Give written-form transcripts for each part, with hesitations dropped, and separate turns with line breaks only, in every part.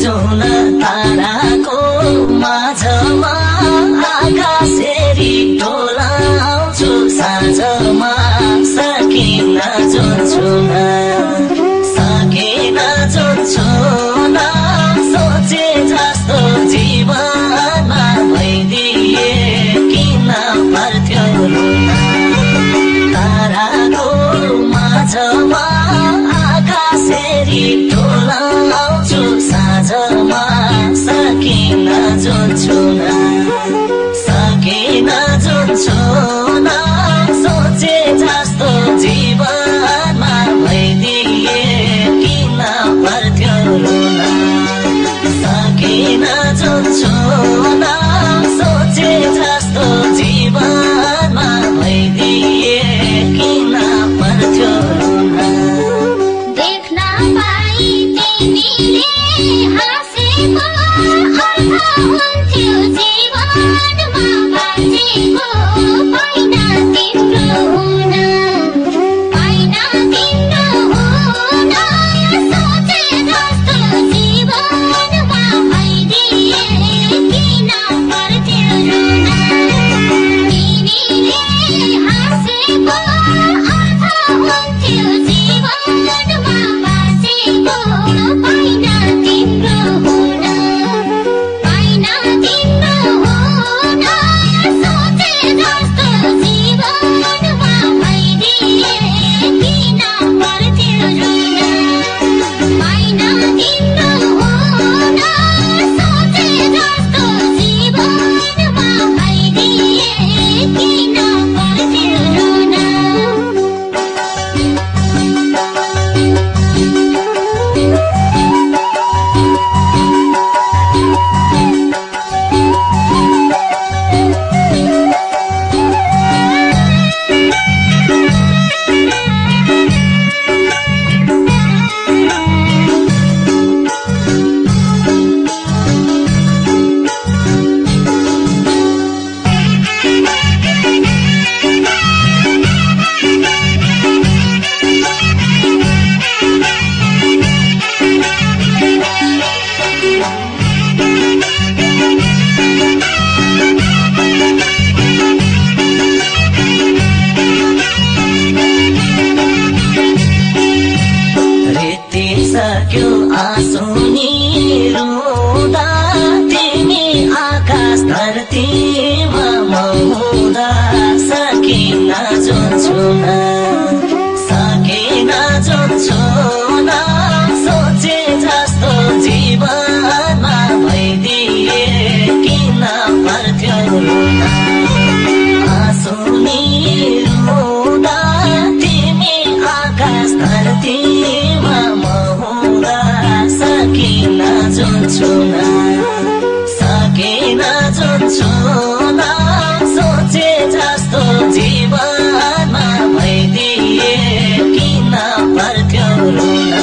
चुन ताराको माझमा आकाशेरी डोलाउँछु साँझमा सकिन जुन छुन सकिन जुन छुन सोचे जस्तो जीवनमा भइदिए किन पर्थ्यो रुन ताराको माझमा आकाशेरी डोलाउँछु साँझमा सकिन जुन छुन सकिन जुन छुन सोचे जस्तो जीवनमा भइदिए किन पर्थ्यो रुन सकिन जुन छुन सोचे जस्तो जीवनमा भइदिए किन पर्थ्यो रुन
देख्न पाई तिमीले हाँसेको अर्थ हुन्थ्यो जीवनमा बाँचेको पाइन तिम्रो हुन पाइन तिम्रो हुन सोचे जस्तो जीवनमा भइदिए किन पर्थ्यो रुन तिमीले हाँसेको अर्थ हुन्थ्यो जीवनमा बाँचेको पाइन तिम्रो हुन पाइन तिम्रो हुन सोचे जस्तो जीवनमा भइदिए किन पर्थ्यो रुन पाइन तिम्रो हुन सोचे जस्तो जीवनमा भइदिए किन पर्थ्यो रुन
सक्यो आँसुनी रुँदा तिमी आकाश धरतीमा महुँदा सकिन जुन छुन सकिन जुन छुन सोचे जस्तो जीवनमा भइदिए किन पर्थ्यो रुन आँसुनी रुँदा तिमी आकाश धरतीमा सकिन जुन छुन सकिन जुन छुन सोचे जस्तो जीवनमा भइदिए किन पर्थ्यो रुन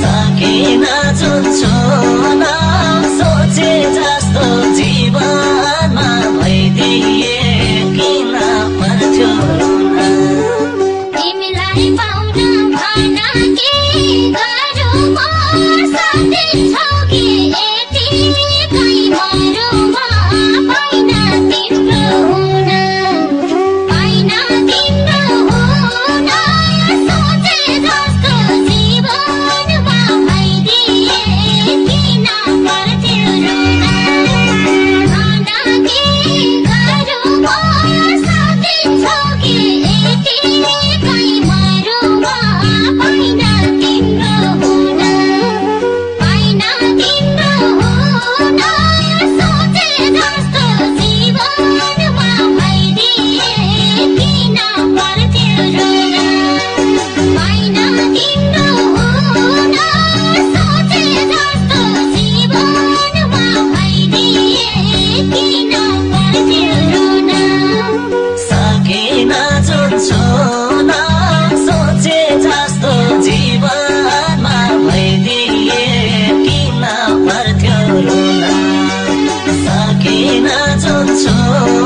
सकिन जुन छुन सोचे जस्तो जीवनमा भइदिए किन पर्थ्यो रुन
तिमीलाई पाउन भन के गाह्रो सकिन्छौ कि यतिकै मरुमा पाइन तिम्रो हुन पाइन तिम्रो हुन सोचे जस्तो जीवनमा भइदिए किन पर्थ्यो रुन भन के गाह्रो सकिन्छौ कि यतिकै मरुमा पाइन तिम्रो हुन पाइन तिम्रो हुन सोचे जस्तो जीवनमा भइदिए किन पर्थ्यो रुन पाइन तिम्रो हुन सोचे जस्तो जीवनमा भइदिए किन पर्थ्यो रुन
सकिन जुन छुन सोचे जस्तो जीवनमा भइदिए किन पर्थ्यो रुन सकिन जुन छुन